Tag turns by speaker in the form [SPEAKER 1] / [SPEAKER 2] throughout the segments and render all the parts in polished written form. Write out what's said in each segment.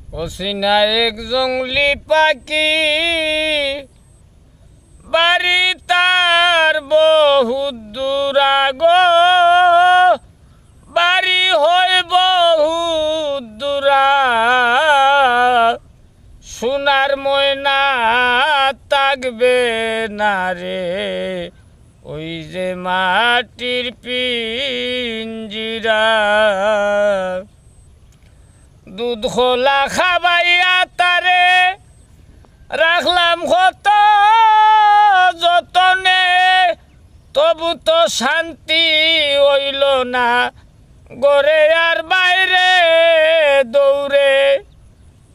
[SPEAKER 1] অচিনা এক জংলি পাখি বাড়ি তার বহুত দূরাগ বাড়ি হয় বহুত দূরা সোনার ময়না থাকবে না রে ওই যে মাটির পিঞ্জিরা দুধ খোলা খাবাইয়া তারে রাখলাম কত যতনে তবু তো শান্তি হইল না গরে আর বাইরে দৌড়ে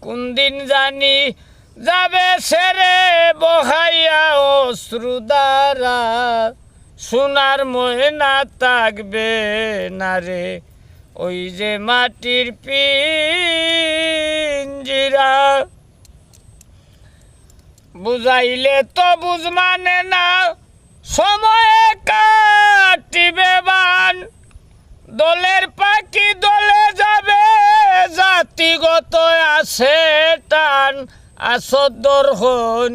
[SPEAKER 1] কোন দিন জানি যাবে সেরে বহাইয়া অশ্রুদারা সোনার ময়না থাকবে না রে ওই যে মাটির পিঞ্জিরা বুঝাইলে তো বুঝ মানে না সময়ে কাটিবে বান দলের পাখি দলে যাবে জাতিগত আছে টান আসদর হন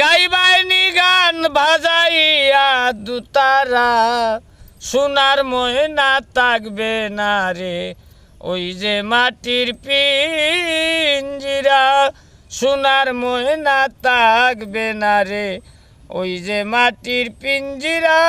[SPEAKER 1] গাইবাইনি গান বাজাইয়া দুতারা সোনার ময়না থাকবে না রে ওই যে মাটির পিঞ্জিরা সোনার ময়না থাকবে না রে ওই যে মাটির পিঞ্জিরা।